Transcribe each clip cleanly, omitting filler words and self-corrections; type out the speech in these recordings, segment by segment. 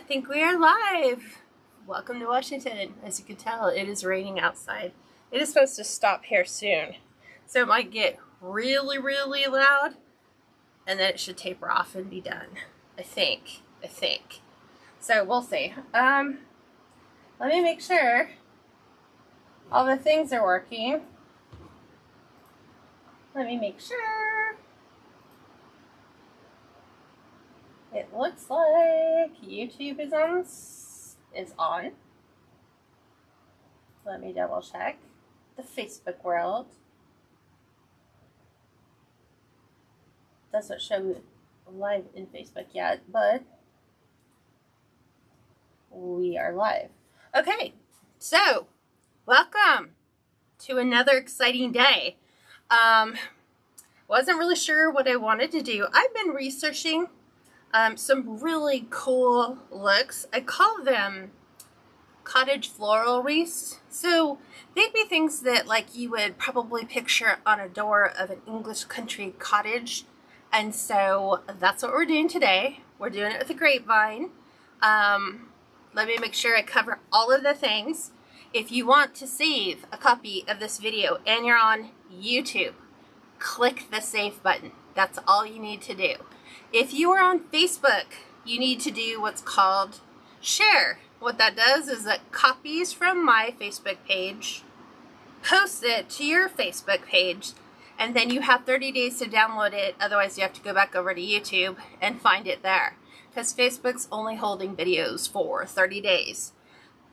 think we are live. Welcome to Washington. As you can tell, it is raining outside. It is supposed to stop here soon, so it might get really, really loud, and then it should taper off and be done. I think. So we'll see. Let me make sure all the things are working. Let me make sure. It looks like YouTube is on. Let me double check. The Facebook world doesn't show live in Facebook yet, but we are live. Okay, so welcome to another exciting day. Wasn't really sure what I wanted to do. I've been researching some really cool looks. I call them Cottage Floral Wreaths. So they'd be things that like you would probably picture on a door of an English country cottage. And so that's what we're doing today. We're doing it with a grapevine. Let me make sure I cover all of the things. If you want to save a copy of this video and you're on YouTube, click the save button. That's all you need to do. If you are on Facebook, you need to do what's called share. What that does is it copies from my Facebook page, posts it to your Facebook page, and then you have 30 days to download it. Otherwise, you have to go back over to YouTube and find it there, because Facebook's only holding videos for 30 days.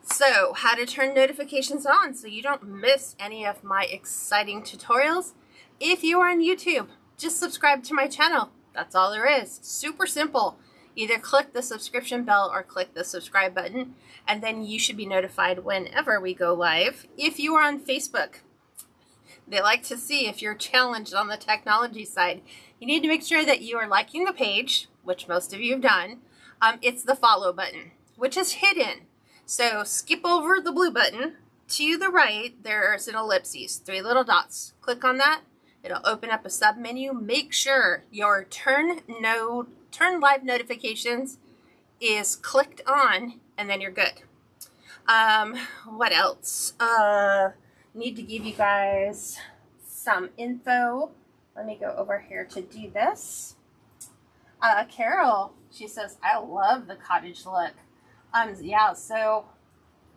So, how to turn notifications on so you don't miss any of my exciting tutorials. If you are on YouTube, just subscribe to my channel. That's all there is. Super simple. Either click the subscription bell or click the subscribe button, and then you should be notified whenever we go live. If you are on Facebook, they like to see if you're challenged on the technology side. You need to make sure that you are liking the page, which most of you have done. It's the follow button, which is hidden. So skip over the blue button. To the right, there's an ellipses, 3 little dots. Click on that. It'll open up a sub menu. Make sure your turn live notifications is clicked on, and then you're good. What else? Need to give you guys some info. Let me go over here to do this. Carol, she says, I love the cottage look. Yeah, so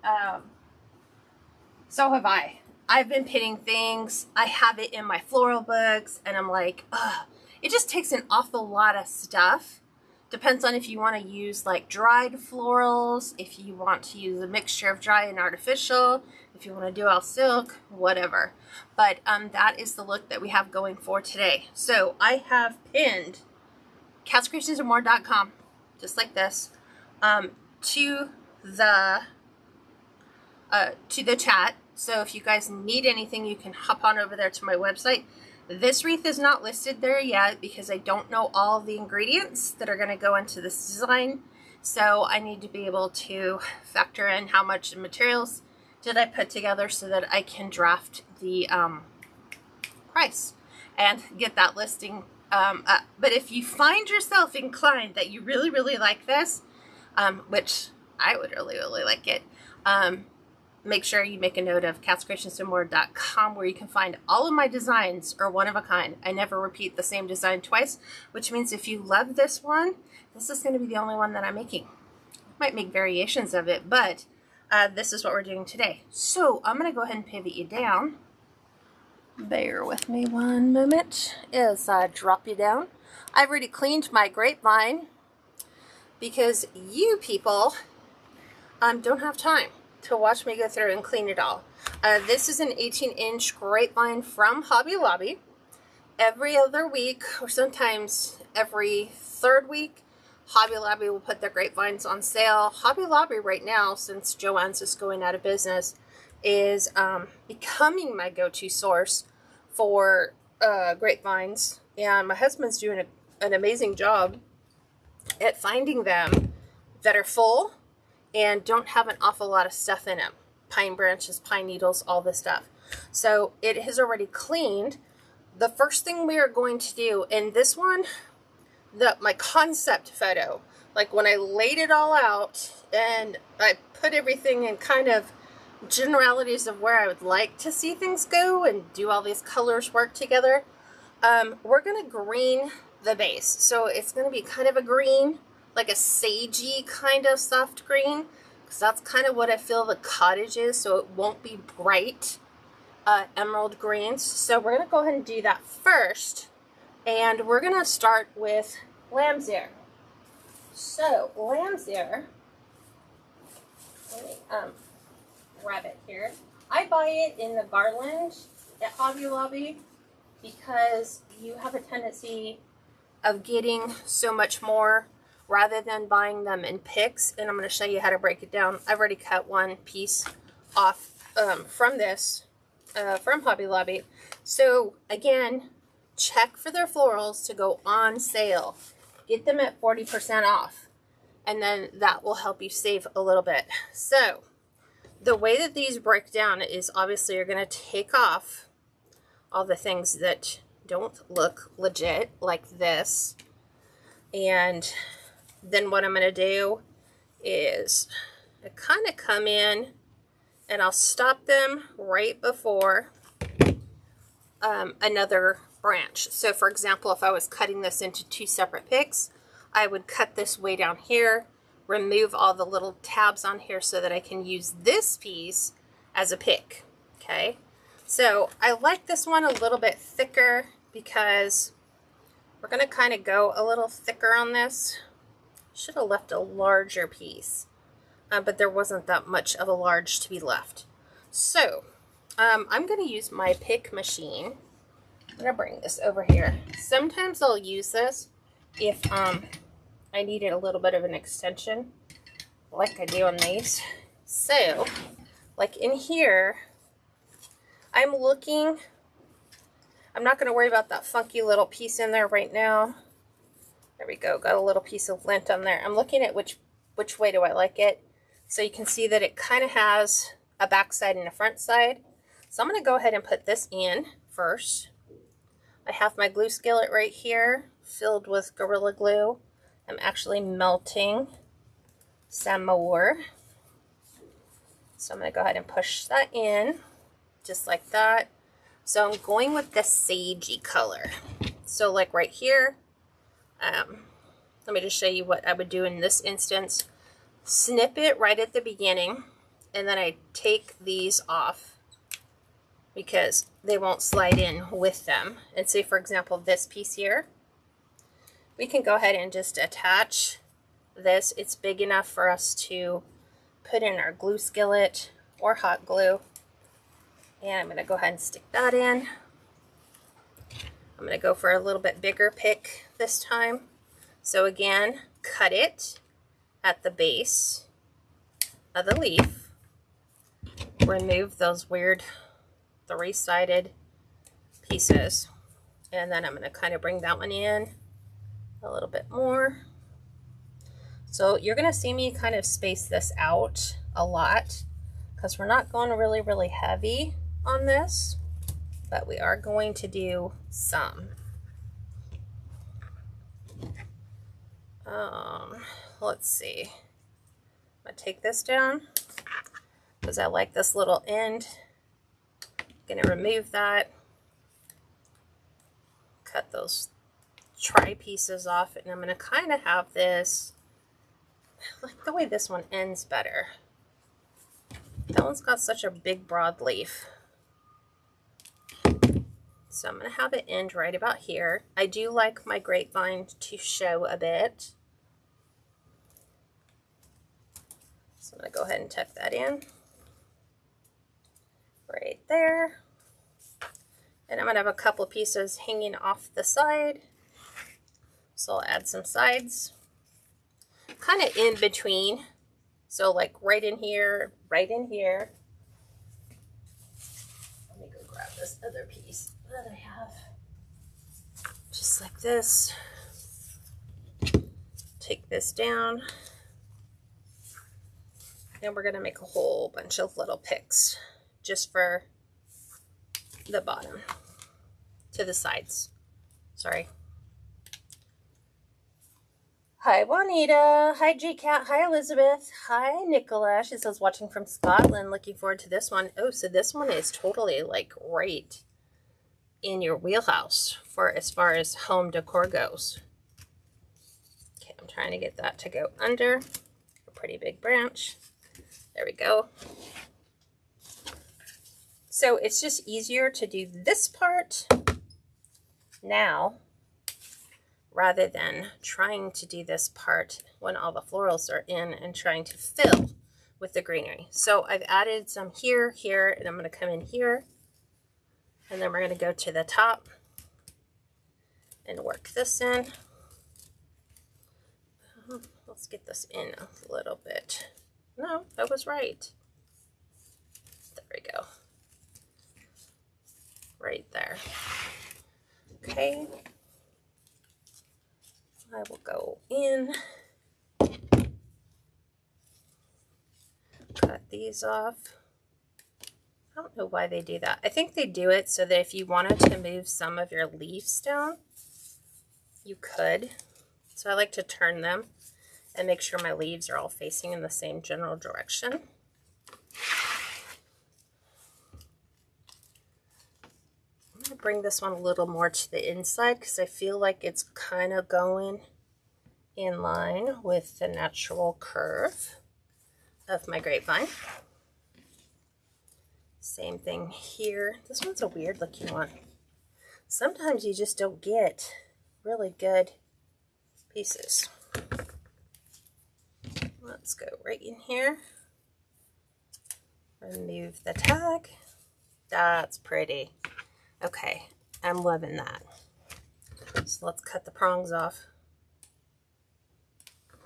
have I. I've been pinning things. I have it in my floral books, and I'm like, ugh. It just takes an awful lot of stuff. Depends on if you want to use like dried florals, if you want to use a mixture of dry and artificial, if you want to do all silk, whatever. But that is the look that we have going for today. So I have pinned KatsCreationsNMore.com, just like this, to the chat. So if you guys need anything, you can hop on over there to my website. This wreath is not listed there yet because I don't know all the ingredients that are going to go into this design. So I need to be able to factor in how much materials did I put together so that I can draft the price and get that listing up. But if you find yourself inclined that you really, really like this, which I would really, really like it, make sure you make a note of KatsCreationsNMore.com, where you can find all of my designs are one of a kind. I never repeat the same design twice, which means if you love this one, this is going to be the only one that I'm making. Might make variations of it, but this is what we're doing today. So I'm going to go ahead and pivot you down. Bear with me one moment as I drop you down. I've already cleaned my grapevine because you people don't have time to watch me go through and clean it all. This is an 18-inch grapevine from Hobby Lobby. Every other week, or sometimes every third week, Hobby Lobby will put their grapevines on sale. Hobby Lobby right now, since Joann's is going out of business, is becoming my go-to source for grapevines. And my husband's doing an amazing job at finding them that are full and don't have an awful lot of stuff in them. Pine branches, pine needles, all this stuff. So it has already cleaned. The first thing we are going to do, and this one, my concept photo, like when I laid it all out and I put everything in kind of generalities of where I would like to see things go and do all these colors work together, we're going to green the base. So it's going to be kind of a green, like a sagey kind of soft green, because that's kind of what I feel the cottage is, so it won't be bright emerald greens. So we're going to go ahead and do that first, and we're going to start with lamb's ear. So lamb's ear, let me grab it here. I buy it in the garland at Hobby Lobby because you have a tendency of getting so much more rather than buying them in picks. And I'm going to show you how to break it down. I've already cut one piece off from this, from Hobby Lobby. So again, check for their florals to go on sale. Get them at 40% off. And then that will help you save a little bit. So the way that these break down is obviously you're going to take off all the things that don't look legit, like this. And then what I'm going to do is I kind of come in and I'll stop them right before another branch. So for example, if I was cutting this into two separate picks, I would cut this way down here, remove all the little tabs on here so that I can use this piece as a pick. Okay, so I like this one a little bit thicker because we're going to kind of go a little thicker on this. Should have left a larger piece, but there wasn't that much of a large to be left. So I'm going to use my pick machine. I'm going to bring this over here. Sometimes I'll use this if I needed a little bit of an extension, like I do on these. So, like in here, I'm looking, I'm not going to worry about that funky little piece in there right now. There we go, got a little piece of lint on there. I'm looking at which way do I like it. So you can see that it kind of has a back side and a front side. So I'm going to go ahead and put this in first. I have my glue skillet right here filled with Gorilla Glue. I'm actually melting some more. So I'm going to go ahead and push that in just like that. So I'm going with the sagey color. So like right here, let me just show you what I would do in this instance. Snip it right at the beginning, and then I take these off because they won't slide in with them. And say for example this piece here, we can go ahead and just attach this. It's big enough for us to put in our glue skillet or hot glue. And I'm going to go ahead and stick that in. I'm going to go for a little bit bigger pick this time. So again, cut it at the base of the leaf. Remove those weird three-sided pieces. And then I'm going to kind of bring that one in a little bit more. So you're going to see me kind of space this out a lot because we're not going really heavy on this, but we are going to do some. Let's see. I'm going to take this down because I like this little end. I'm going to remove that. Cut those tri pieces off, and I'm going to kind of have this, I like the way this one ends better. That one's got such a big broad leaf. So I'm going to have it end right about here. I do like my grapevine to show a bit. So I'm going to go ahead and tuck that in right there. And I'm going to have a couple pieces hanging off the side. So I'll add some sides. Kind of in between. So like right in here, right in here. Let me go grab this other piece that I have. Just like this. Take this down. And we're going to make a whole bunch of little picks just for the bottom to the sides. Sorry. Hi, Juanita. Hi, G-Cat. Hi, Elizabeth. Hi, Nicola. She says, watching from Scotland. Looking forward to this one. Oh, so this one is totally, like, right in your wheelhouse for as far as home decor goes. Okay, I'm trying to get that to go under a pretty big branch. There we go. So it's just easier to do this part now rather than trying to do this part when all the florals are in and trying to fill with the greenery. So I've added some here, here, and I'm going to come in here, and then we're going to go to the top and work this in. Let's get this in a little bit. No, that was right. There we go. Right there. Okay. I will go in, cut these off. I don't know why they do that. I think they do it so that if you wanted to move some of your leaves down, you could. So I like to turn them and make sure my leaves are all facing in the same general direction. I'm going to bring this one a little more to the inside because I feel like it's kind of going in line with the natural curve of my grapevine. Same thing here. This one's a weird looking one. Sometimes you just don't get really good pieces. Let's go right in here. Remove the tag. That's pretty. Okay, I'm loving that. So let's cut the prongs off.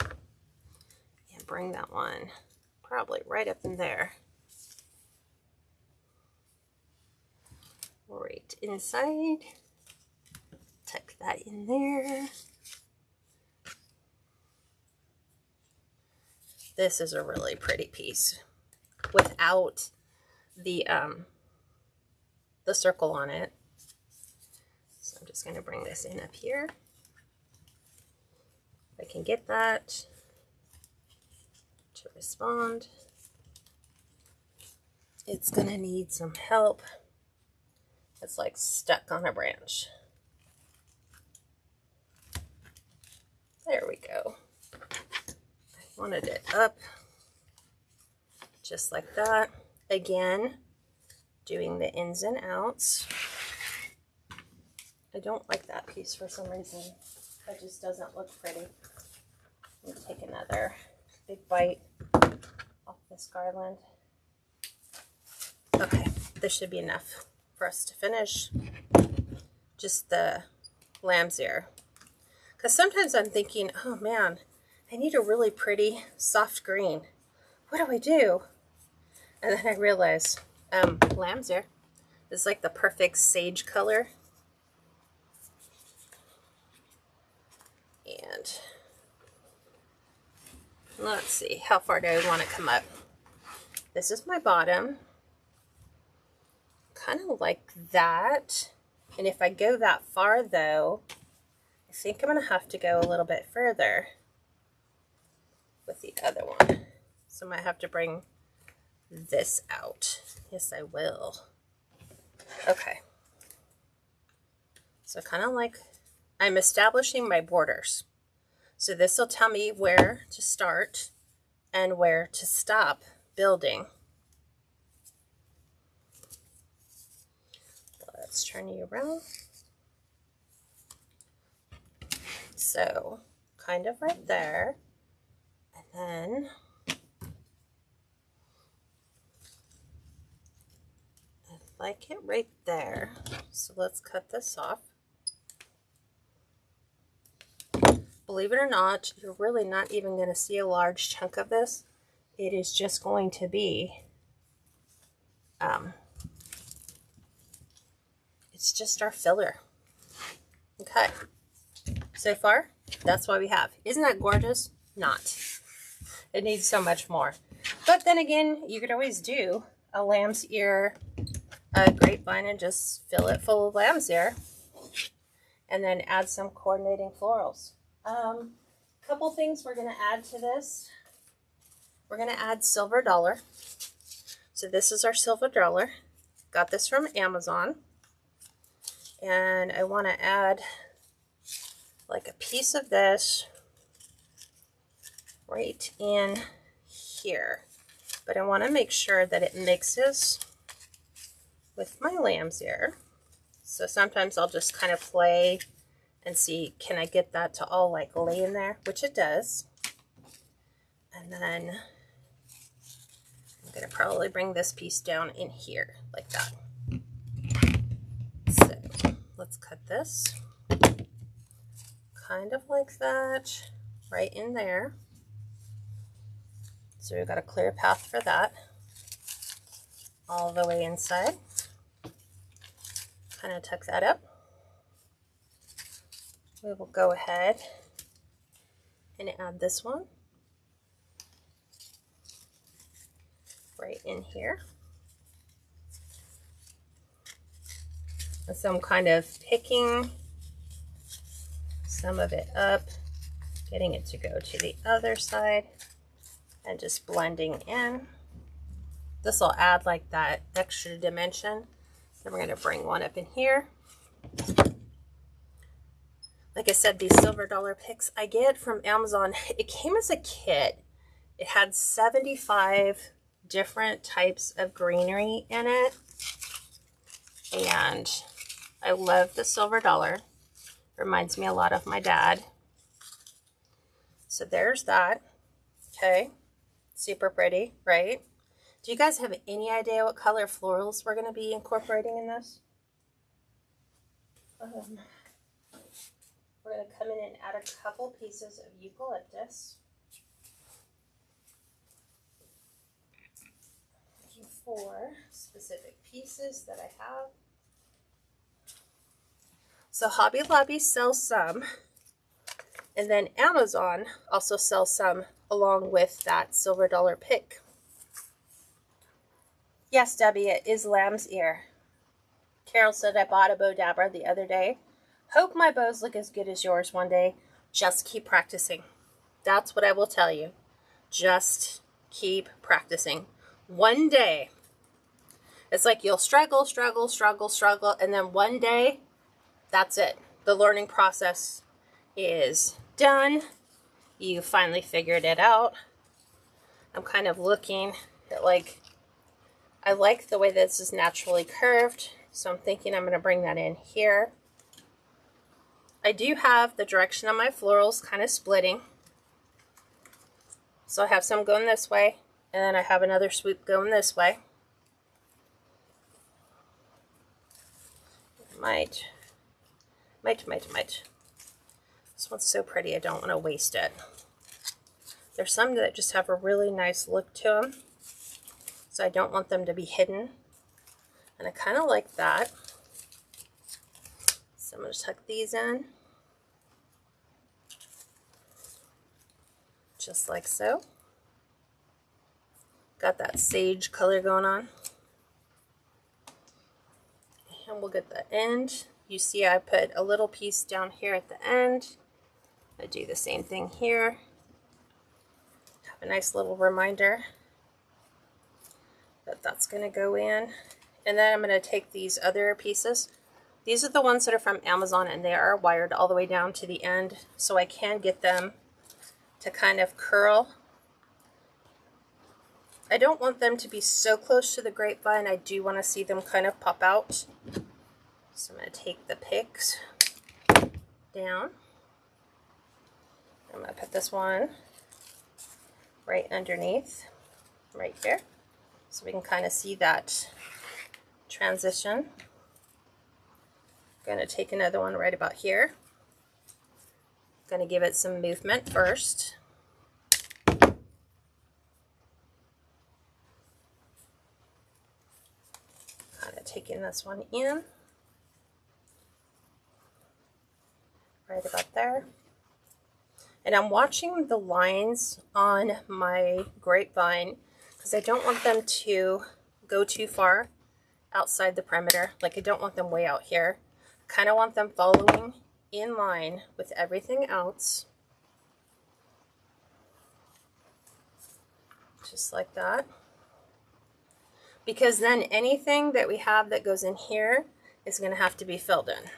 And bring that one probably right up in there. Right inside. Tuck that in there. This is a really pretty piece without the circle on it. So I'm just going to bring this in up here. If I can get that to respond. It's going to need some help. It's like stuck on a branch. There we go. I wanted it up just like that. Again, doing the ins and outs. I don't like that piece for some reason. That just doesn't look pretty. Let me take another big bite off this garland. Okay, this should be enough for us to finish just the lamb's ear. Because sometimes I'm thinking, oh man, I need a really pretty soft green. What do I do? And then I realize lamb's ear is like the perfect sage color. And let's see, how far do I want to come up? This is my bottom. Kind of like that. And if I go that far though, I think I'm going to have to go a little bit further with the other one. So I might have to bring this out. Yes, I will. Okay. So kind of like I'm establishing my borders. So this will tell me where to start and where to stop building. Let's turn you around. So kind of right there. And then I like it right there. So let's cut this off. Believe it or not, you're really not even going to see a large chunk of this. It is just going to be, it's just our filler. Okay. So far, that's what we have. Isn't that gorgeous? Not. It needs so much more. But then again, you could always do a lamb's ear grapevine and just fill it full of lamb's ear. And then add some coordinating florals. Couple things we're going to add to this. We're going to add silver dollar. So this is our silver dollar. Got this from Amazon. And I want to add like a piece of this right in here. But I want to make sure that it mixes with my lamb's ear. So sometimes I'll just kind of play and see, can I get that to all like lay in there, which it does. And then I'm going to probably bring this piece down in here like that. So let's cut this kind of like that right in there. So we've got a clear path for that all the way inside. Kind of tuck that up. We will go ahead and add this one right in here. And so I'm kind of picking some of it up, getting it to go to the other side, and just blending in. This will add like that extra dimension. Then we're going to bring one up in here. Like I said, these silver dollar picks I get from Amazon, it came as a kit. It had 75 different types of greenery in it. And I love the silver dollar. Reminds me a lot of my dad. So there's that. Okay. Super pretty, right? Do you guys have any idea what color florals we're going to be incorporating in this? We're going to come in and add a couple pieces of eucalyptus. Looking for specific pieces that I have. So Hobby Lobby sells some, and then Amazon also sells some along with that silver dollar pick. Yes, Debbie, it is lamb's ear. Carol said I bought a bow dabber the other day. Hope my bows look as good as yours one day. Just keep practicing. That's what I will tell you. Just keep practicing. One day, it's like you'll struggle, and then one day, that's it. The learning process is done. You finally figured it out. I'm kind of looking at like, I like the way this is naturally curved, so I'm thinking I'm going to bring that in here. I do have the direction of my florals kind of splitting. So I have some going this way, and then I have another swoop going this way. Might. This one's so pretty, I don't want to waste it. There's some that just have a really nice look to them, so I don't want them to be hidden. And I kind of like that. So I'm going to tuck these in. Just like so. Got that sage color going on. And we'll get the end. You see I put a little piece down here at the end. I do the same thing here. Have a nice little reminder that that's going to go in. And then I'm going to take these other pieces. These are the ones that are from Amazon, and they are wired all the way down to the end, so I can get them to kind of curl. I don't want them to be so close to the grapevine. I do want to see them kind of pop out. So I'm going to take the picks down. I'm going to put this one right underneath, right here, so we can kind of see that transition. I'm going to take another one right about here. I'm going to give it some movement first. Kind of taking this one in. Right about there. And I'm watching the lines on my grapevine because I don't want them to go too far outside the perimeter. Like, I don't want them way out here. I kind of want them following in line with everything else. just like that. Because then anything that we have that goes in here is going to have to be filled in.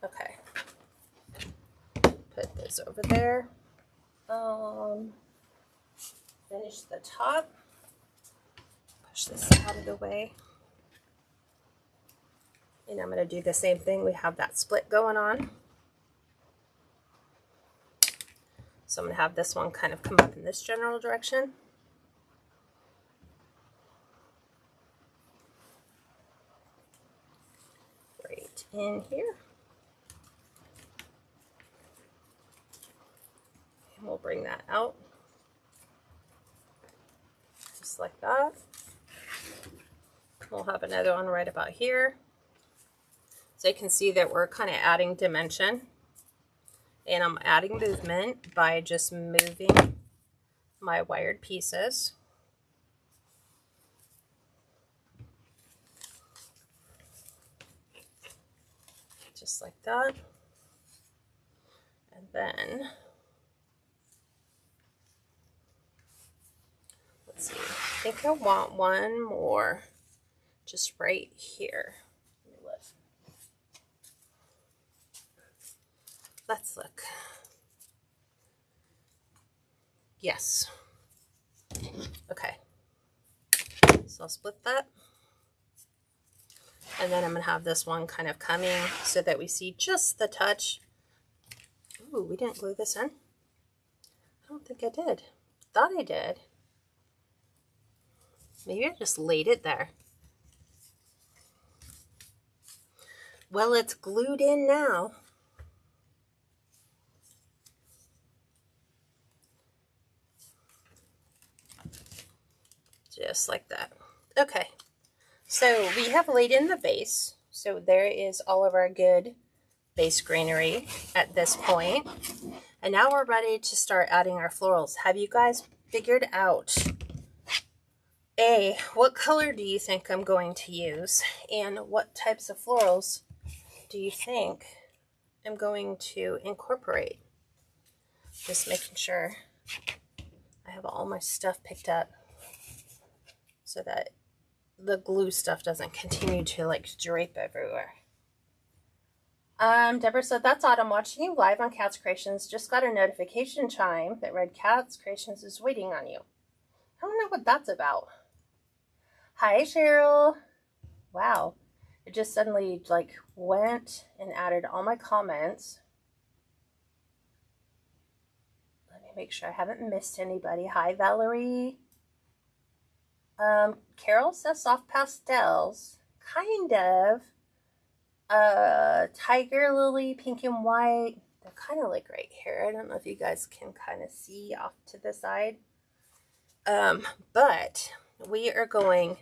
Okay. Put this over there. Finish the top. Push this out of the way. And I'm going to do the same thing. We have that split going on. So I'm going to have this one kind of come up in this general direction. Right in here. And we'll bring that out. Just like that. We'll have another one right about here. So you can see that we're kind of adding dimension. And I'm adding movement by just moving my wired pieces. Just like that. And then, let's see, I think I want one more just right here. Let's look. Yes. Okay. So I'll split that. And then I'm going to have this one kind of coming so that we see just the touch. Ooh, we didn't glue this in. I don't think I did. Thought I did. Maybe I just laid it there. Well, it's glued in now. Just like that. Okay, so we have laid in the base. So there is all of our good base greenery at this point. And now we're ready to start adding our florals. Have you guys figured out, A, what color do you think I'm going to use? And what types of florals do you think I'm going to incorporate? Just making sure I have all my stuff picked up, so that the glue stuff doesn't continue to like drape everywhere. Deborah said, that's Autumn watching you live on Kats Creations. Just got a notification chime that read Kats Creations is waiting on you. I don't know what that's about. Hi, Cheryl. Wow. It just suddenly like went and added all my comments. Let me make sure I haven't missed anybody. Hi, Valerie. Carol says soft pastels, kind of. Tiger lily, pink and white. They're kind of like right here. I don't know if you guys can kind of see off to the side. But we are going,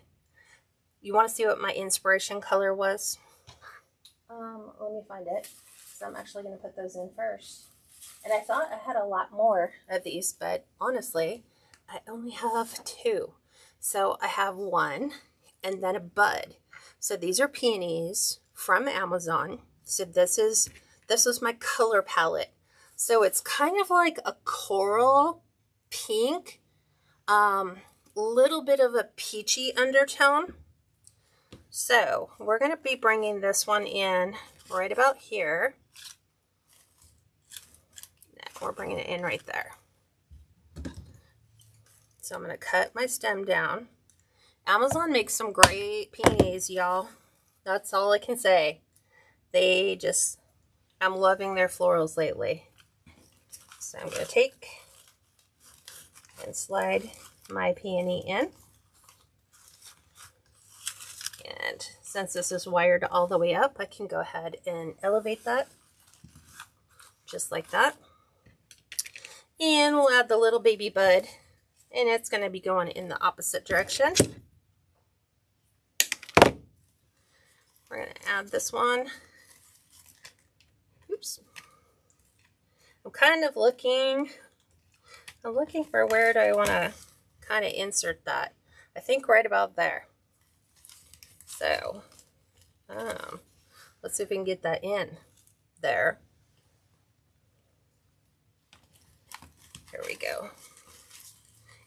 you want to see what my inspiration color was? Let me find it. So I'm actually going to put those in first. And I thought I had a lot more of these, but honestly, I only have two. So I have one and then a bud. So these are Peonies from Amazon. So this was my color palette. So it's kind of like a coral pink, little bit of a peachy undertone. So we're going to be bringing this one in right about here. We're bringing it in right there. So I'm going to cut my stem down. Amazon makes some great peonies, y'all. That's all I can say. They just, I'm loving their florals lately. So I'm going to take and slide my peony in. And since this is wired all the way up, I can go ahead and elevate that. Just like that. And we'll add the little baby bud. And it's going to be going in the opposite direction. We're going to add this one. Oops. I'm kind of looking for where do I want to kind of insert that. I think right about there. So, let's see if we can get that in there. Here we go.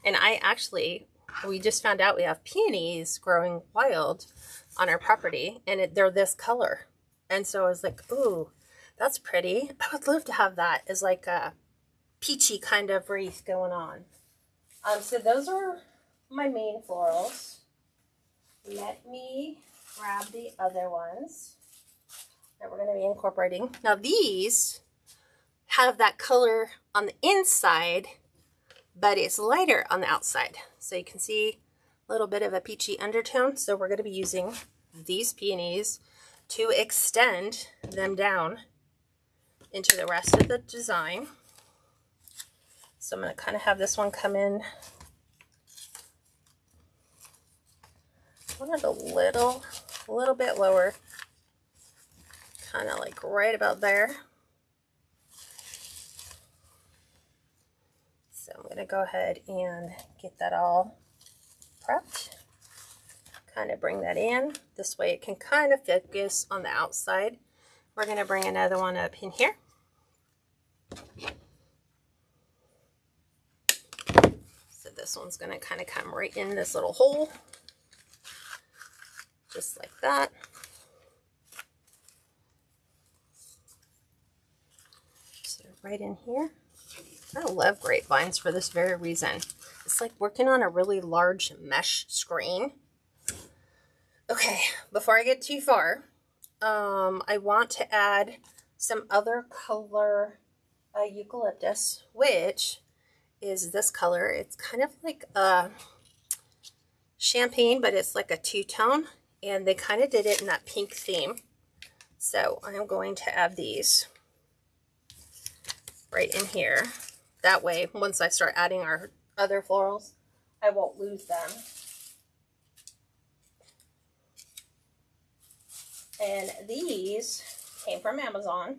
And we just found out we have peonies growing wild on our property, and they're this color. And so I was like, ooh, that's pretty. I would love to have that as like a peachy kind of wreath going on. So those are my main florals. Let me grab the other ones that we're going to be incorporating. Now these have that color on the inside, but it's lighter on the outside. So you can see a little bit of a peachy undertone. So we're going to be using these peonies to extend them down into the rest of the design. So I'm going to kind of have this one come in a little bit lower, kind of like right about there. So I'm going to go ahead and get that all prepped. Kind of bring that in. This way it can kind of focus on the outside. We're going to bring another one up in here. So this one's going to kind of come right in this little hole. Just like that. So right in here. I love grapevines for this very reason. It's like working on a really large mesh screen. Okay, before I get too far, I want to add some other color eucalyptus, which is this color. It's kind of like a champagne, but it's like a two-tone, and they kind of did it in that pink theme. So I'm going to add these right in here. That way, once I start adding our other florals, I won't lose them. And these came from Amazon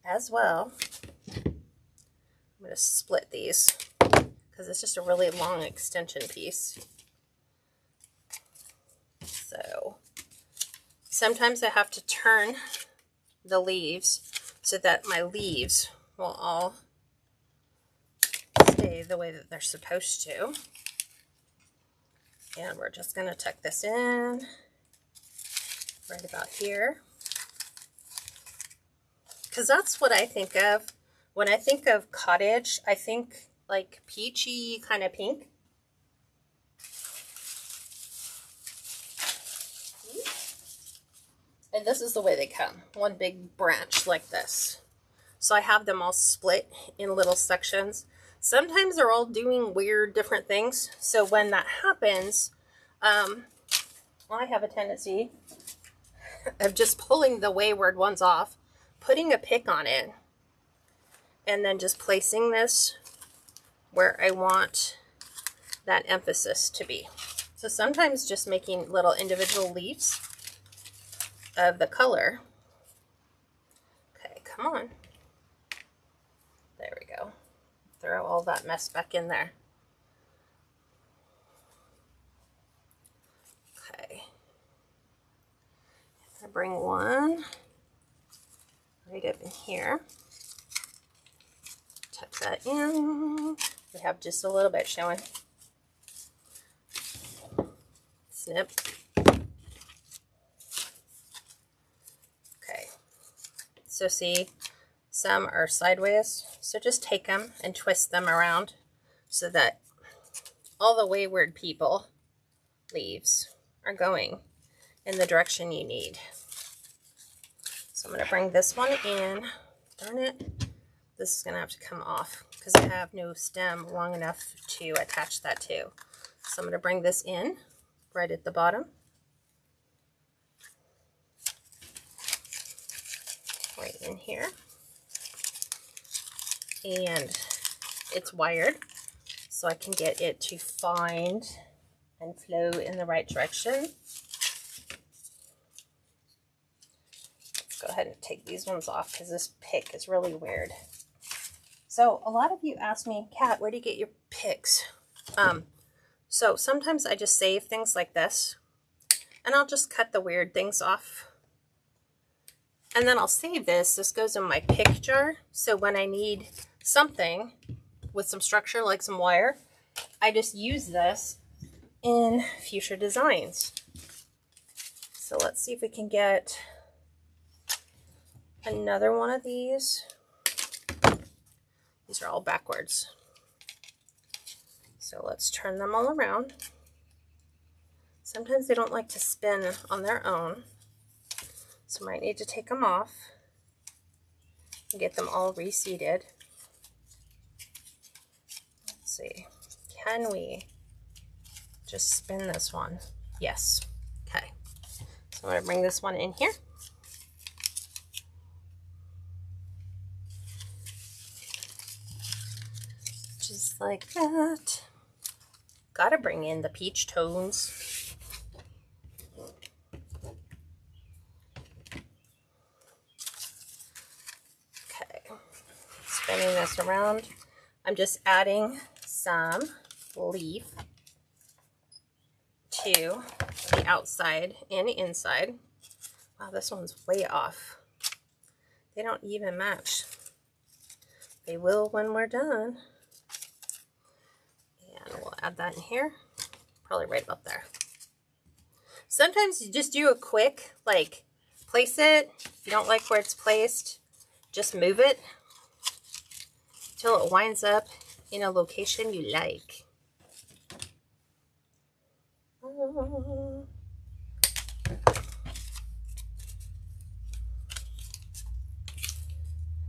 as well. I'm going to split these because it's just a really long extension piece. So sometimes I have to turn the leaves so that my leaves will all stay the way that they're supposed to. And we're just going to tuck this in right about here, because that's what I think of when I think of cottage. I think like peachy kind of pink. And this is the way they come, one big branch like this. So I have them all split in little sections. Sometimes they're all doing weird different things. So when that happens, I have a tendency of just pulling the wayward ones off, putting a pick on it, and then just placing this where I want that emphasis to be. So sometimes just making little individual leaves of the color. Okay, come on. There we go. Throw all that mess back in there. Okay. I bring one right up in here. Tuck that in. We have just a little bit showing. Snip. Okay. So see, some are sideways. So just take them and twist them around so that all the wayward people leaves are going in the direction you need. So I'm going to bring this one in. Darn it. This is going to have to come off because I have no stem long enough to attach that to. So I'm going to bring this in right at the bottom. Right in here. And it's wired so I can get it to find and flow in the right direction. Let's go ahead and take these ones off because this pick is really weird. So a lot of you ask me, Kat, where do you get your picks? So sometimes I just save things like this, and I'll just cut the weird things off. And then I'll save this. This goes in my pick jar. So when I need something, with some structure, like some wire, I just use this in future designs. So let's see if we can get another one of these. These are all backwards. So let's turn them all around. Sometimes they don't like to spin on their own, so might need to take them off and get them all reseated. Let's see, can we just spin this one? Yes. Okay, so I'm going to bring this one in here. Just like that. Gotta bring in the peach tones. Okay, spinning this around. I'm just adding some leaf to the outside and inside. Wow, this one's way off. They don't even match. They will when we're done. And we'll add that in here. Probably right about there. Sometimes you just do a quick, like, place it. If you don't like where it's placed, just move it till it winds up in a location you like.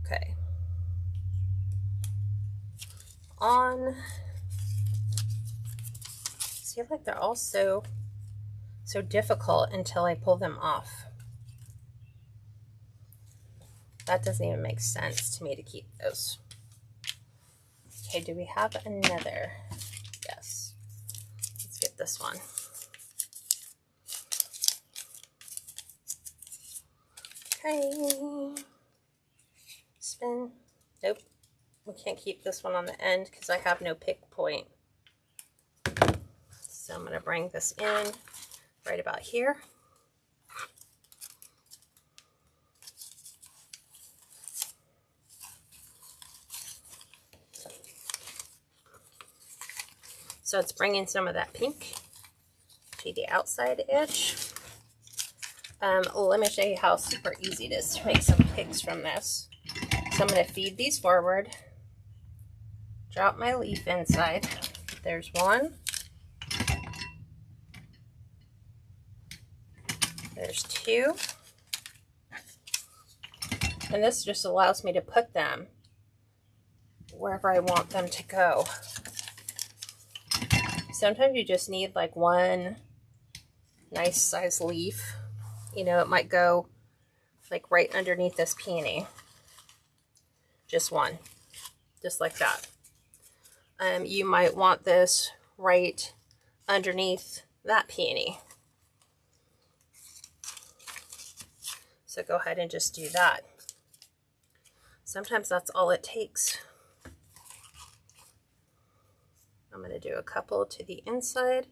Okay. See, like they're all so difficult until I pull them off. That doesn't even make sense to me to keep those. Okay, do we have another? Yes. Let's get this one. Okay. Spin. Nope. We can't keep this one on the end because I have no pick point. So I'm going to bring this in right about here. So it's bringing some of that pink to the outside edge. Let me show you how super easy it is to make some picks from this. So I'm going to feed these forward, drop my leaf inside. There's one. There's two. And this just allows me to put them wherever I want them to go. Sometimes you just need like one nice size leaf. You know, it might go like right underneath this peony. Just one, just like that. You might want this right underneath that peony. So go ahead and just do that. Sometimes that's all it takes. I'm going to do a couple to the inside.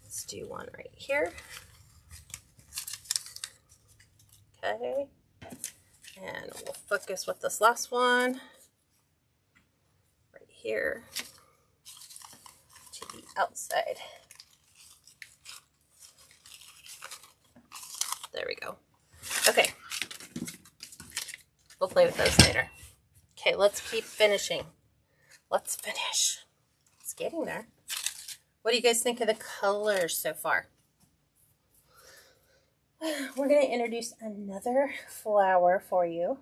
Let's do one right here. Okay. And we'll focus with this last one right here to the outside. There we go. Okay. We'll play with those later. Okay, let's keep finishing. Let's finish. It's getting there. What do you guys think of the colors so far? We're going to introduce another flower for you.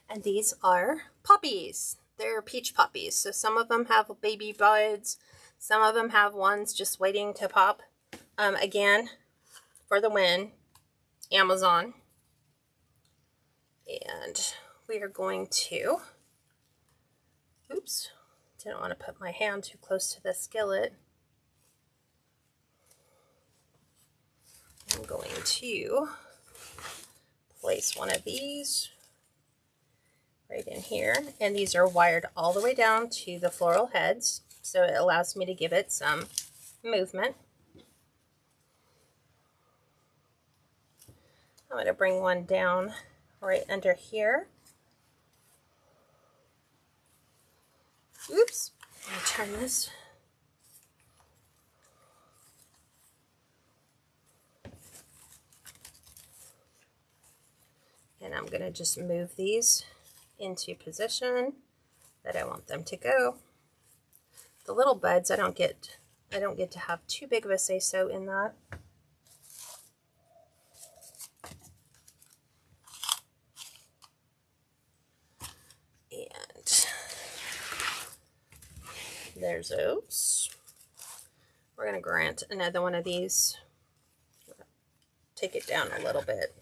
And these are poppies. They're peach poppies. So some of them have baby buds. Some of them have ones just waiting to pop. Again, for the win, Amazon. And we are going to... Oops, didn't want to put my hand too close to the skillet. I'm going to place one of these right in here. And these are wired all the way down to the floral heads. So it allows me to give it some movement. I'm going to bring one down right under here. Oops. I'm gonna turn this. And I'm gonna just move these into position that I want them to go. The little buds, I don't get to have too big of a say-so in that. And there's those. We're gonna grant another one of these. Take it down a little bit.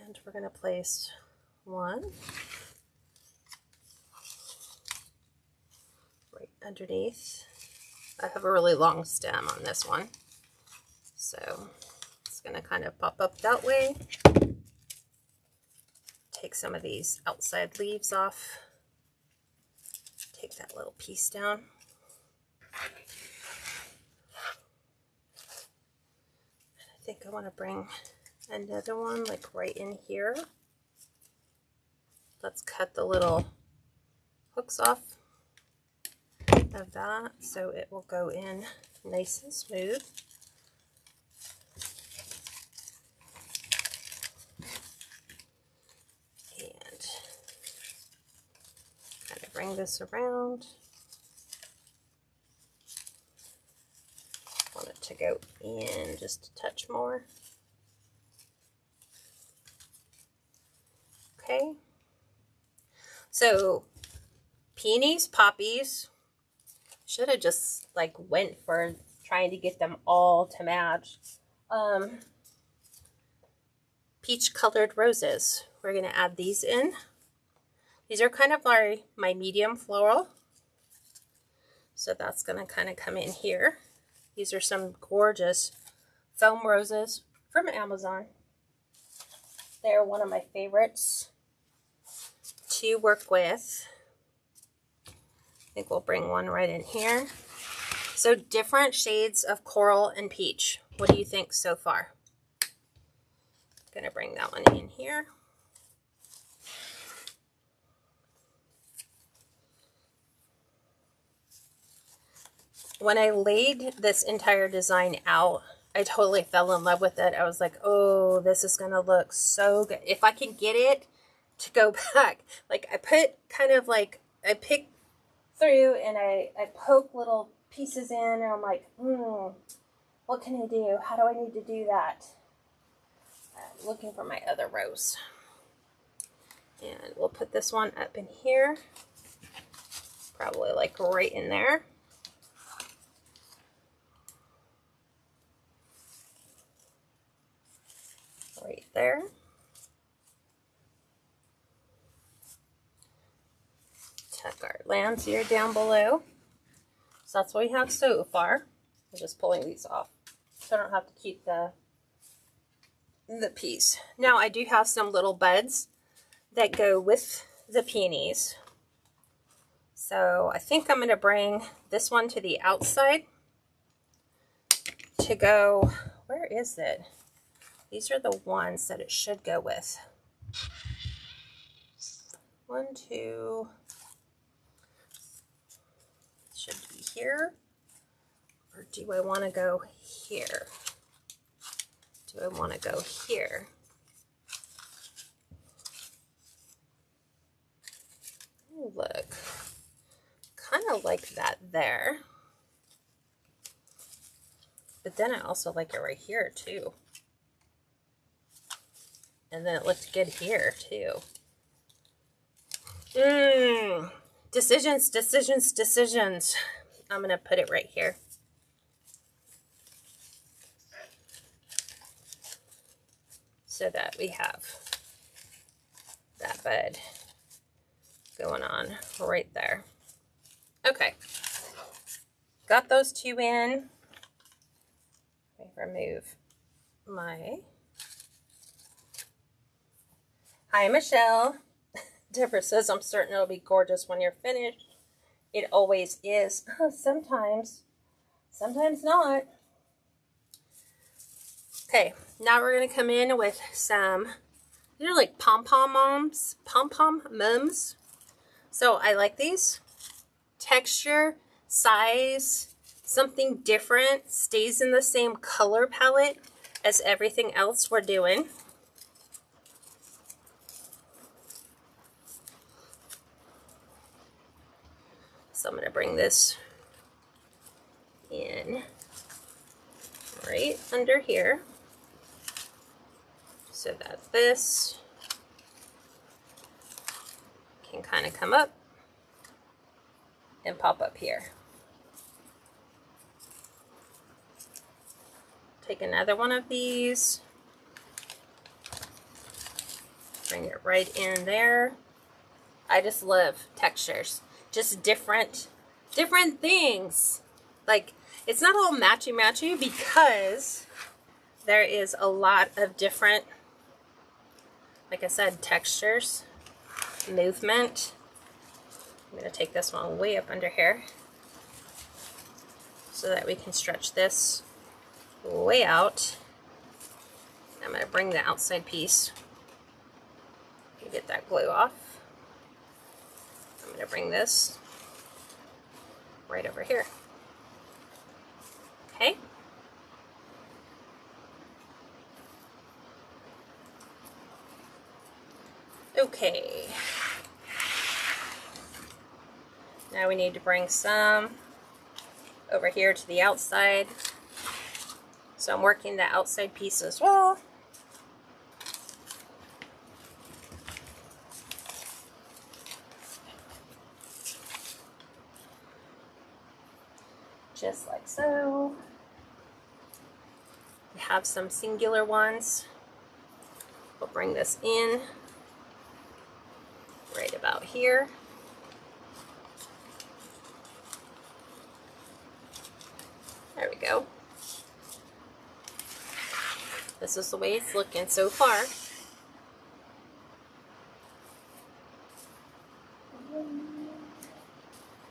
And we're gonna place one right underneath. I have a really long stem on this one, so it's gonna kind of pop up that way. Take some of these outside leaves off. Take that little piece down. I think I want to bring another one like right in here. Let's cut the little hooks off of that so it will go in nice and smooth. And kind of bring this around. Want it to go in just a touch more. Okay. So peonies, poppies, should have just like went for trying to get them all to match. Peach colored roses. We're going to add these in. These are kind of my medium floral. So that's going to kind of come in here. These are some gorgeous foam roses from Amazon. They're one of my favorites to work with. I think we'll bring one right in here. So different shades of coral and peach. What do you think so far? Gonna bring that one in here. When I laid this entire design out, I totally fell in love with it. I was like, oh, this is gonna look so good. If I can get it to go back, like I put kind of like, I pick through and I poke little pieces in and I'm like, what can I do? How do I need to do that? I'm looking for my other rose. And we'll put this one up in here. Probably like right in there. Right there. Tuck our Landseer down below. So that's what we have so far. I'm just pulling these off so I don't have to keep the piece. Now I do have some little buds that go with the peonies. So I think I'm going to bring this one to the outside to go, where is it? These are the ones that it should go with. 1, 2, should be here. Or do I want to go here? Do I want to go here? Oh, look. Kind of like that there. But then I also like it right here too. And then it looked good here too. Decisions, decisions, decisions. I'm going to put it right here. So that we have that bud going on right there. Okay. Got those two in. Let me remove my... Hi, Michelle. Deborah says, I'm certain it'll be gorgeous when you're finished. It always is. Sometimes. Sometimes not. Okay, now we're going to come in with some They're like pom-pom mums. So I like these. Texture, size, something different, stays in the same color palette as everything else we're doing. So I'm going to bring this in right under here so that this can kind of come up and pop up here. Take another one of these, bring it right in there. I just love textures, just different things. Like, it's not all matchy because there is a lot of different, like I said, textures, movement. I'm going to take this one way up under here so that we can stretch this way out. I'm going to bring the outside piece and get that glue off. I'm going to bring this right over here. Okay. Okay. Now we need to bring some over here to the outside. So I'm working the outside piece as well. Just like so. We have some singular ones. We'll bring this in right about here. There we go. This is the way it's looking so far.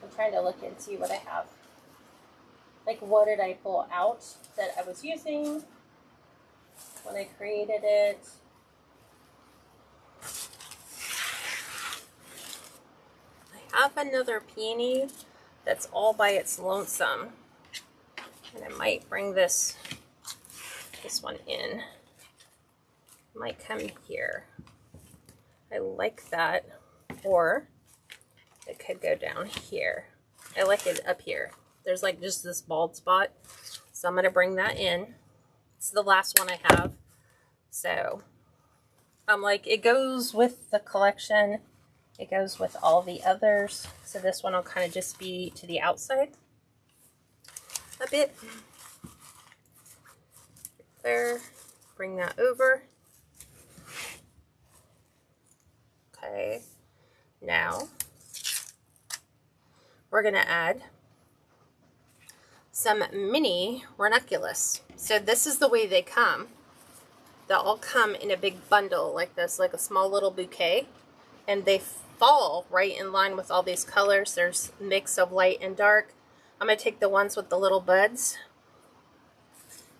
I'm trying to look and see what I have. Like, what did I pull out that I was using when I created it? I have another peony that's all by its lonesome. And I might bring this one in. Might come here. I like that. Or it could go down here. I like it up here. There's like just this bald spot. So I'm going to bring that in. It's the last one I have. So I'm like, it goes with the collection. It goes with all the others. So this one will kind of just be to the outside a bit. There. Bring that over. Okay. Now we're going to add some mini Ranunculus. So this is the way they come. They'll all come in a big bundle like this, like a small little bouquet. And they fall right in line with all these colors. There's a mix of light and dark. I'm going to take the ones with the little buds.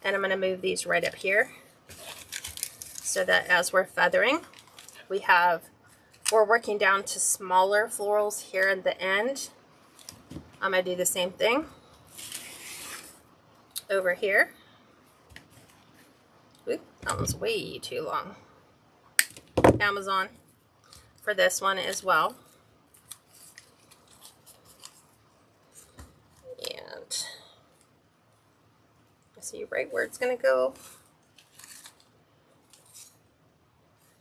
And I'm going to move these right up here. So that as we're feathering, we're working down to smaller florals here at the end. I'm going to do the same thing over here. Oop, that one's way too long. Amazon for this one as well. And I see right where it's going to go.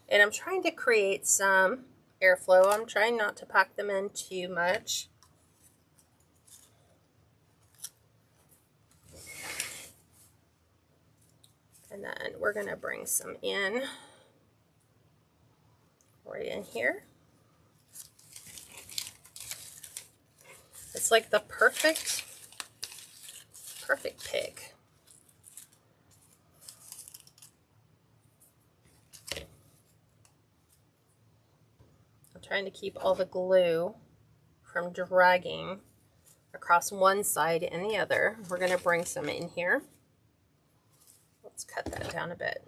And I'm trying to create some airflow. I'm trying not to pack them in too much. And then we're going to bring some in right in here. It's like the perfect pick. I'm trying to keep all the glue from dragging across one side and the other. We're going to bring some in here. Let's cut that down a bit.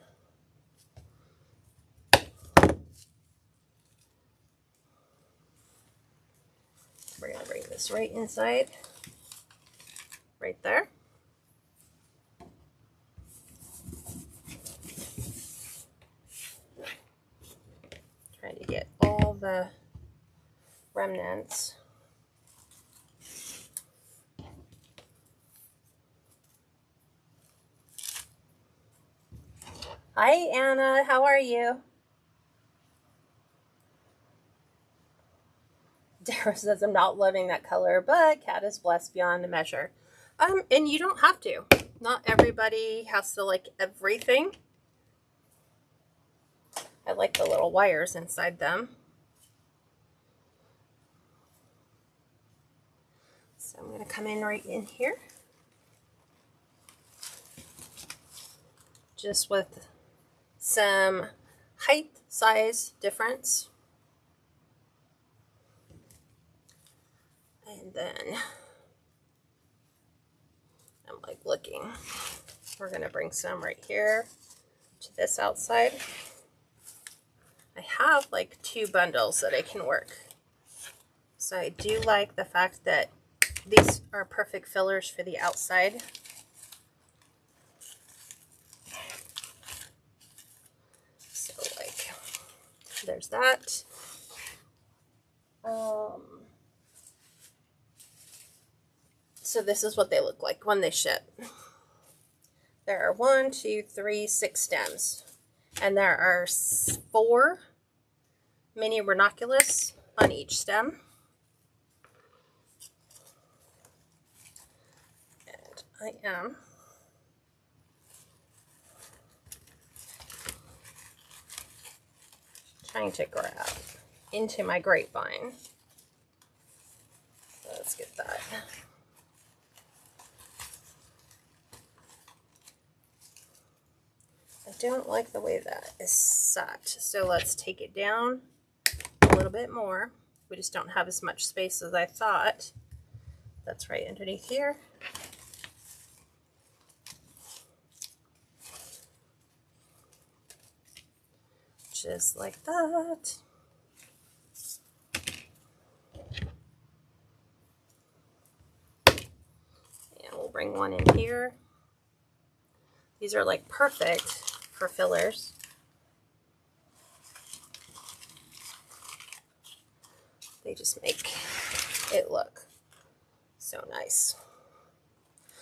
this right inside, right there. Trying to get all the remnants. Hi Anna, how are you? Dara says, I'm not loving that color, but Cat is blessed beyond measure. And you don't have to. Not everybody has to like everything. I like the little wires inside them. So I'm going to come in right in here. Just with some height, size difference. And then I'm like looking. We're going to bring some right here to this outside. I have like 2 bundles that I can work. So I do like the fact that these are perfect fillers for the outside. So like, there's that. So this is what they look like when they ship. There are 1, 2, 3, 6 stems. And there are 4 mini ranunculus on each stem. And I am trying to grab into my grapevine. So let's get that. I don't like the way that is set, so let's take it down a little bit more. We just don't have as much space as I thought. That's right underneath here. Just like that. And we'll bring one in here. These are like perfect for fillers. They just make it look so nice.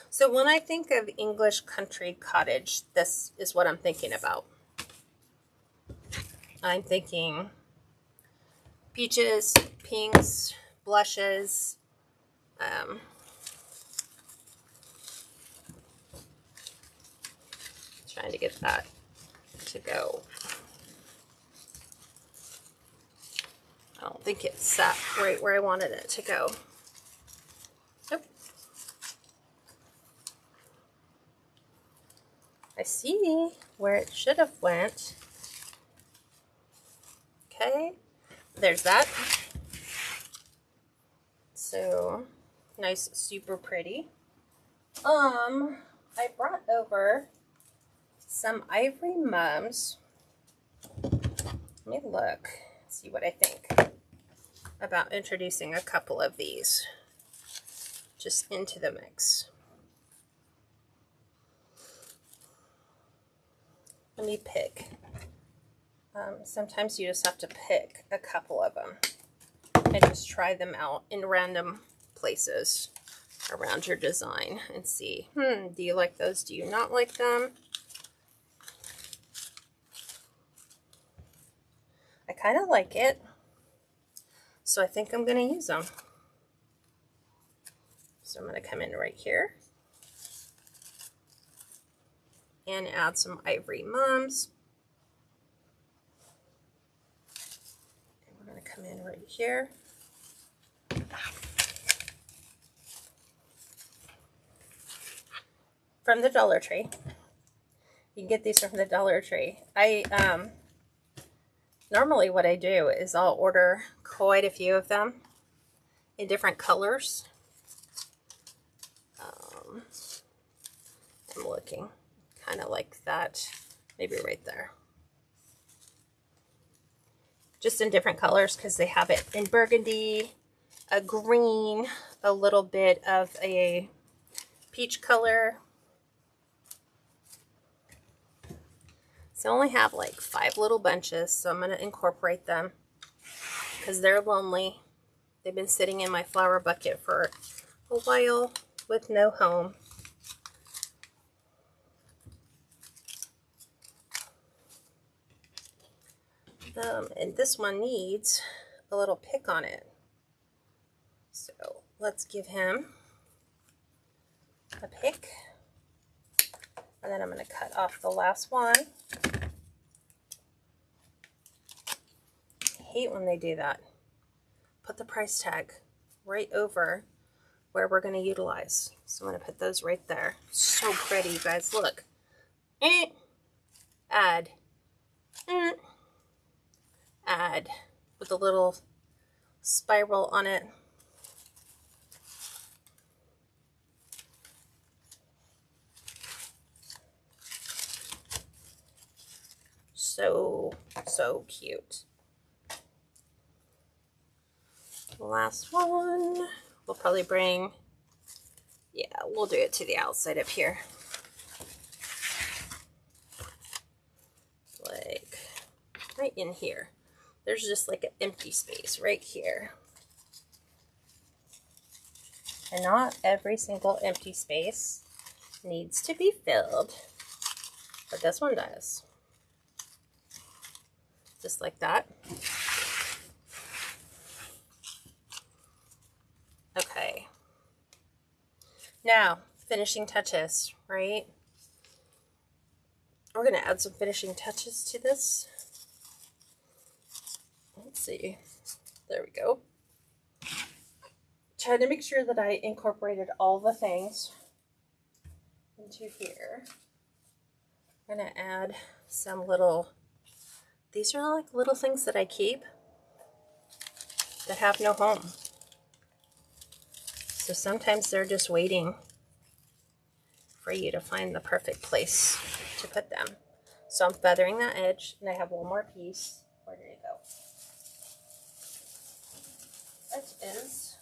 So when I think of English country cottage, this is what I'm thinking about. I'm thinking peaches, pinks, blushes, trying to get that to go. I don't think it's sat right where I wanted it to go. Nope. I see where it should have went. Okay, there's that. So nice, super pretty. I brought over some ivory mums. Let me look, see what I think about introducing a couple of these just into the mix. Let me pick. Sometimes you just have to pick a couple of them and just try them out in random places around your design and see, do you like those? Do you not like them? I kind of like it, so I think I'm going to use them. So I'm going to come in right here and add some ivory mums. And we're going to come in right here. From the Dollar Tree. You can get these from the Dollar Tree. Normally what I do is I'll order quite a few of them in different colors. I'm looking kind of like that, maybe right there. Just in different colors because they have it in burgundy, a green, a little bit of a peach color. So I only have like 5 little bunches, so I'm going to incorporate them because they're lonely. They've been sitting in my flower bucket for a while with no home. And this one needs a little pick on it. So let's give him a pick. And then I'm going to cut off the last one. I hate when they do that. Put the price tag right over where we're going to utilize. So I'm going to put those right there. So pretty, you guys. Look. Add. Add. With a little spiral on it. So cute. The last one, we'll probably bring, yeah, we'll do it to the outside up here. Like right in here. There's just like an empty space right here. And not every single empty space needs to be filled, but this one does. Just like that. Okay. Now, finishing touches, right? We're going to add some finishing touches to this. Let's see. There we go. Trying to make sure that I incorporated all the things into here. I'm going to add some little, these are like little things that I keep that have no home. So sometimes they're just waiting for you to find the perfect place to put them. So I'm feathering that edge, and I have one more piece. Where did it go? That is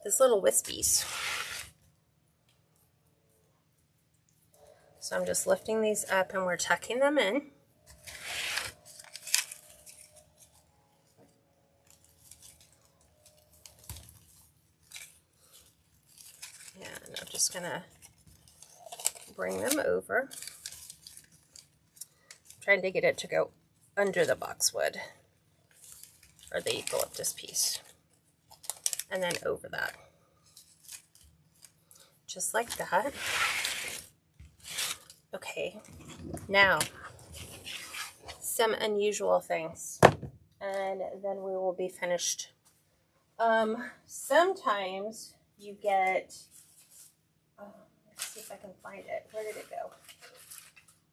this little wispies. So I'm just lifting these up and we're tucking them in. And I'm just gonna bring them over. I'm trying to get it to go under the boxwood or the eucalyptus piece. And then over that. Just like that. Okay, now some unusual things, and then we will be finished. Sometimes you get, let's see if I can find it. Where did it go?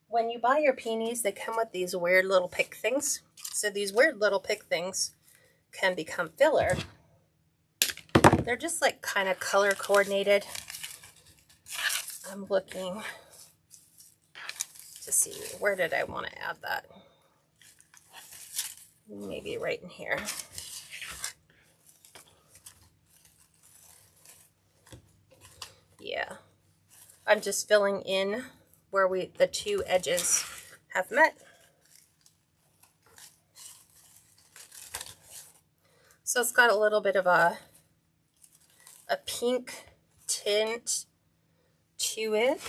When you buy your peonies, they come with these weird little pick things. So these weird little pick things can become filler. They're just like kind of color coordinated. I'm looking to see, where did I want to add that? Maybe right in here. Yeah, I'm just filling in where the two edges have met. So it's got a little bit of a pink tint to it.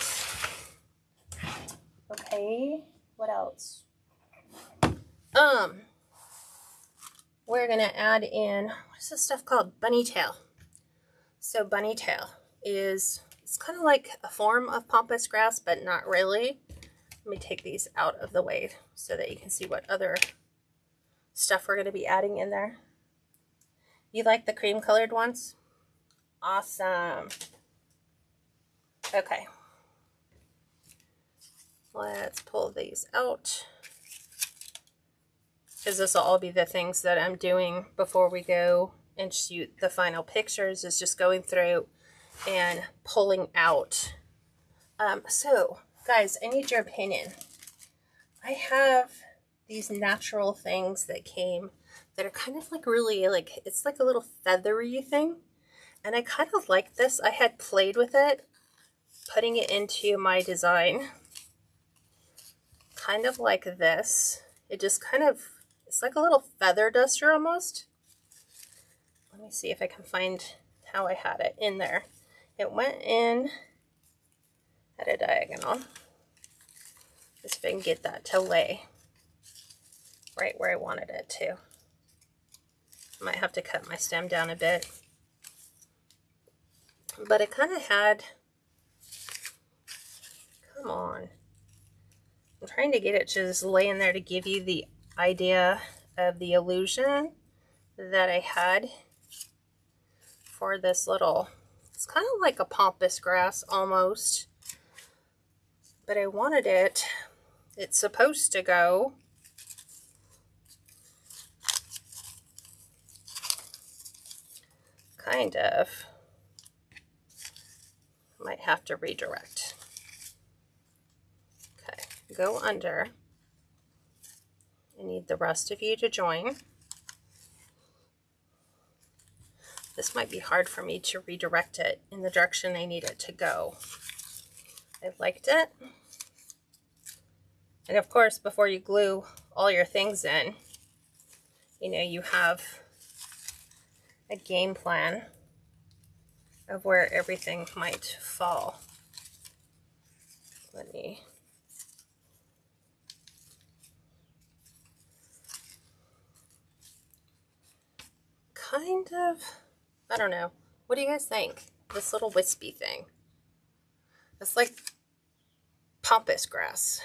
Okay, what else? We're gonna add in, what is this stuff called? Bunny tail. So bunny tail is, it's kind of like a form of pampas grass, but not really. Let me take these out of the way so that you can see what other stuff we're gonna be adding in there. You like the cream colored ones? Awesome. Okay. Let's pull these out, because this will all be the things that I'm doing before we go and shoot the final pictures, is just going through and pulling out. So guys, I need your opinion. I have these natural things that came that are kind of like really like, it's like a little feathery thing. And I kind of like this. I had played with it, putting it into my design. Kind of like this. It just kind of, it's like a little feather duster almost. Let me see if I can find how I had it in there. It went in at a diagonal. Just if I can get that to lay right where I wanted it to. I might have to cut my stem down a bit. But it kind of had, come on. I'm trying to get it to just lay in there to give you the idea of the illusion that I had for this little, it's kind of like a pampas grass almost. But I wanted it, it's supposed to go kind of, might have to redirect. Okay, go under. I need the rest of you to join. This might be hard for me to redirect it in the direction I need it to go. I liked it. And of course, before you glue all your things in, you know, you have a game plan of where everything might fall. Let me kind of, I don't know. What do you guys think? This little wispy thing. It's like pampas grass.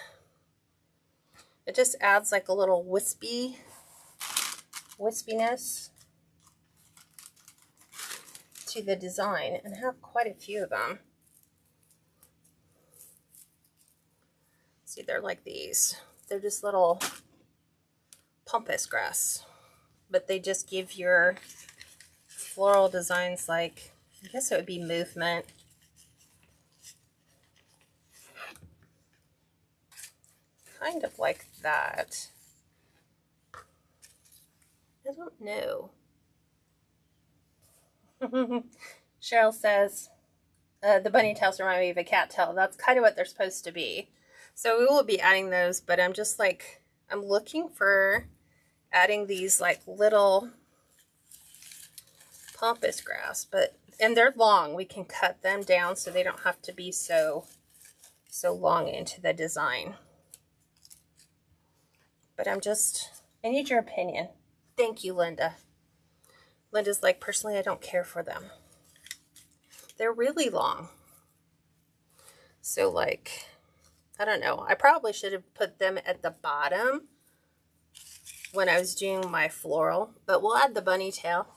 It just adds like a little wispiness to the design, and I have quite a few of them. See, they're like these. They're just little pampas grass, but they just give your floral designs like, I guess it would be movement. Kind of like that. I don't know. Cheryl says, the bunny tails remind me of a cat tail. That's kind of what they're supposed to be. So we will be adding those, but I'm just like, I'm looking for adding these like little pampas grass, but, and they're long. We can cut them down so they don't have to be so long into the design. But I'm just, I need your opinion. Thank you, Linda. Linda's like, personally, I don't care for them. They're really long. So like, I don't know. I probably should have put them at the bottom when I was doing my floral, but we'll add the bunny tail.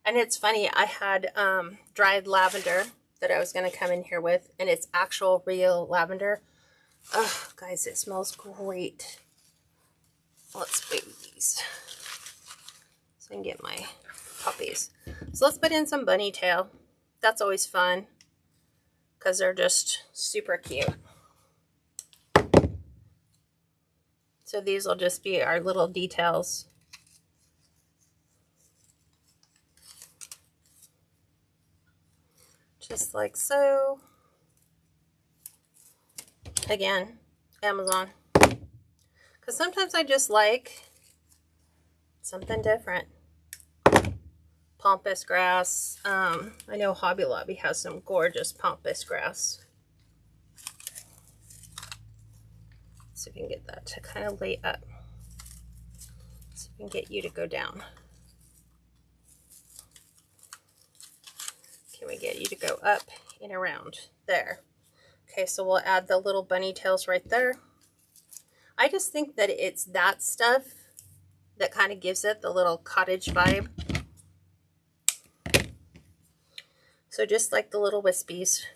And it's funny, I had dried lavender that I was going to come in here with, and it's actual real lavender. Oh, guys, it smells great. Let's move these so I can get my poppies. So let's put in some bunny tail. That's always fun because they're just super cute. So these will just be our little details. Just like so. Again, Amazon. Because sometimes I just like something different. Pampas grass. I know Hobby Lobby has some gorgeous pampas grass. So we can get that to kind of lay up. So we can get you to go down. Can we get you to go up and around? There. Okay, so we'll add the little bunny tails right there. I just think that it's that stuff that kind of gives it the little cottage vibe. So just like the little wispies.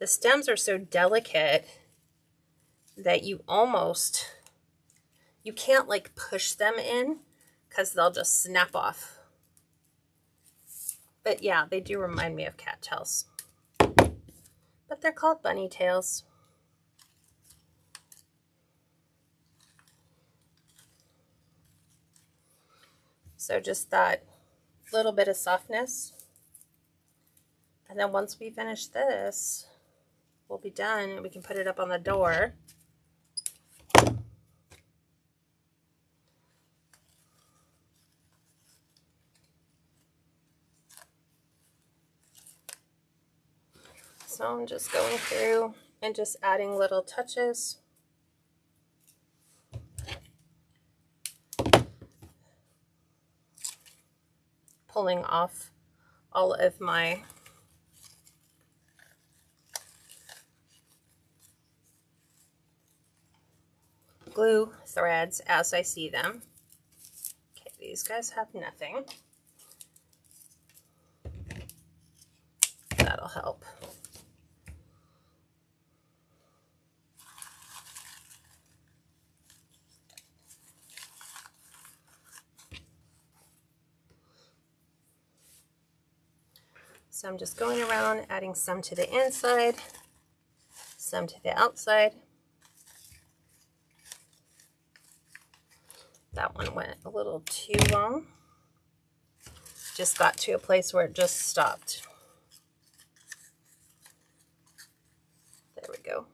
The stems are so delicate that you can't like push them in because they'll just snap off. But yeah, they do remind me of cattails. But but they're called bunny tails. So just that little bit of softness. And then once we finish this, we'll be done and we can put it up on the door. So I'm just going through and just adding little touches. Pulling off all of my glue threads as I see them. Okay, these guys have nothing. That'll help. So I'm just going around adding some to the inside, some to the outside. That one went a little too long. Just got to a place where it just stopped. There we go.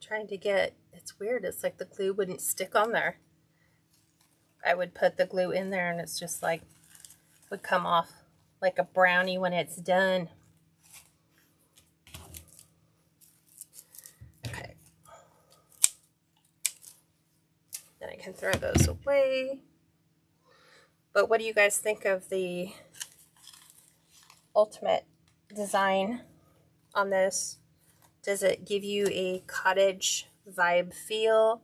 Trying to get, it's weird, it's like the glue wouldn't stick on there. I would put the glue in there and it's just like, would come off like a brownie when it's done. Okay. Then I can throw those away. But what do you guys think of the ultimate design on this? Does it give you a cottage vibe feel?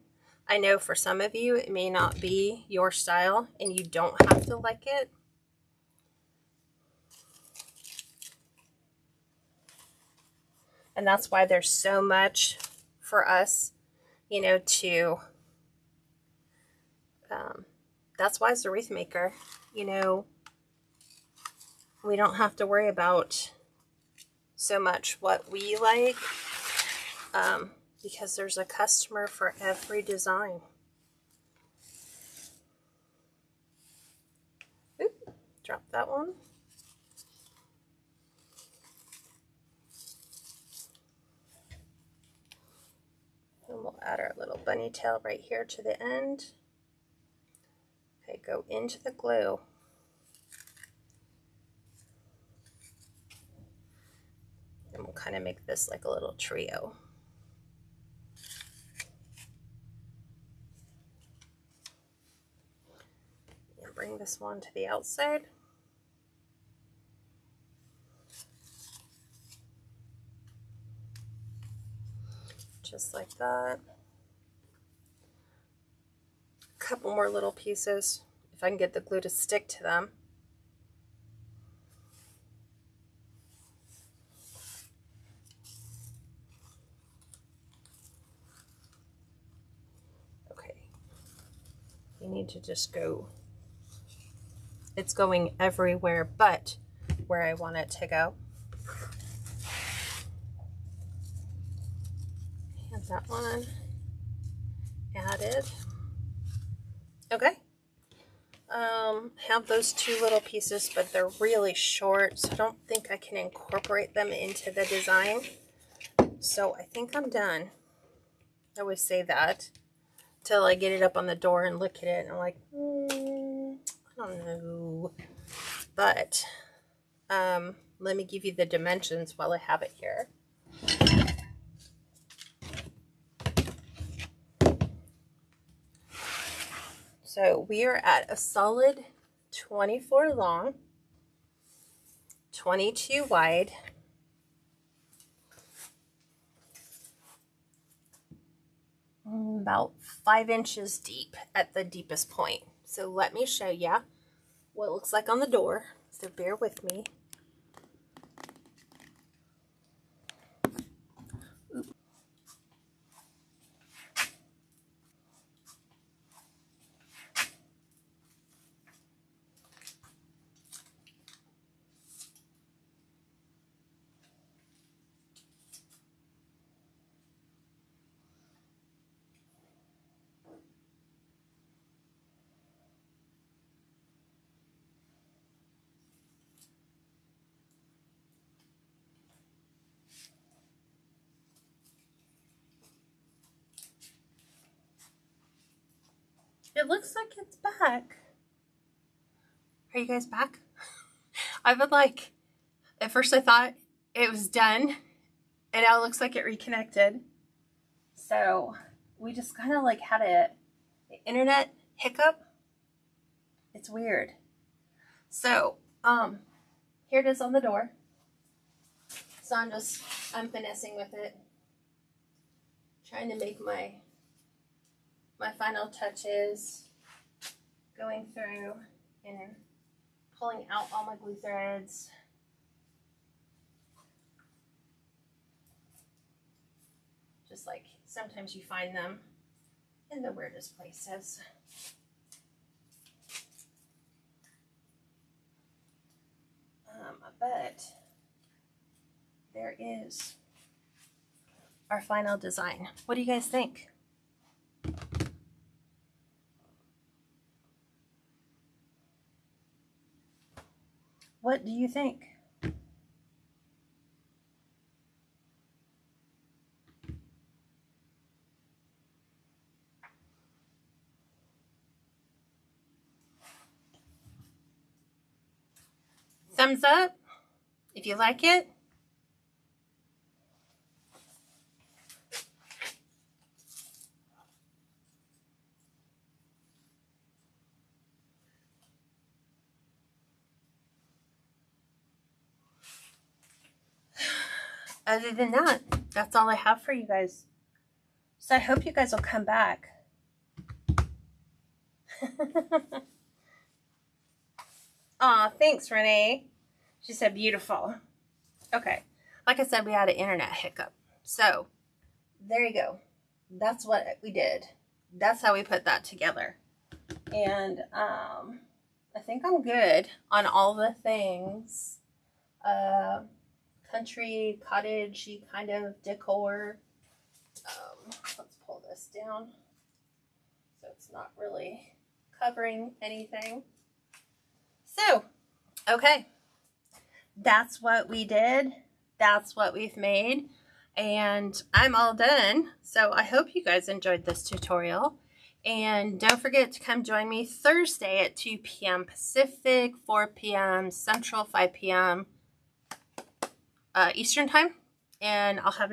I know for some of you it may not be your style and you don't have to like it. And that's why there's so much for us, you know, to, that's why it's a wreath maker. You know, we don't have to worry about so much what we like, because there's a customer for every design. Oop, drop that one. And we'll add our little bunny tail right here to the end. Okay, go into the glue. And we'll kind of make this like a little trio. And bring this one to the outside. Just like that. A couple more little pieces, if I can get the glue to stick to them. Okay, you need to just go, it's going everywhere but where I want it to go. And that one added. Okay. Have those two little pieces, but they're really short, so I don't think I can incorporate them into the design. So I think I'm done. I always say that till I get it up on the door and look at it and I'm like, I don't know. But let me give you the dimensions while I have it here. So we are at a solid 24 long, 22 wide, about 5 inches deep at the deepest point. So let me show you what it looks like on the door. So bear with me. It looks like it's back. Are you guys back? I would like, at first I thought it was done, and now it looks like it reconnected. So we just kind of like had an internet hiccup. It's weird. So here it is on the door. So I'm finessing with it, trying to make my final touches, going through and pulling out all my glue threads. Just like sometimes you find them in the weirdest places. But there is our final design. What do you guys think? What do you think? Thumbs up if you like it. Other than that, that's all I have for you guys. So I hope you guys will come back. Aw, thanks, Renee. She said beautiful. Okay. Like I said, we had an internet hiccup. So there you go. That's what we did. That's how we put that together. And I think I'm good on all the things. Country, cottage-y kind of decor. Let's pull this down so it's not really covering anything. So, okay. That's what we did. That's what we've made. And I'm all done. So I hope you guys enjoyed this tutorial. And don't forget to come join me Thursday at 2 p.m. Pacific, 4 p.m. Central, 5 p.m. Eastern time. And I'll have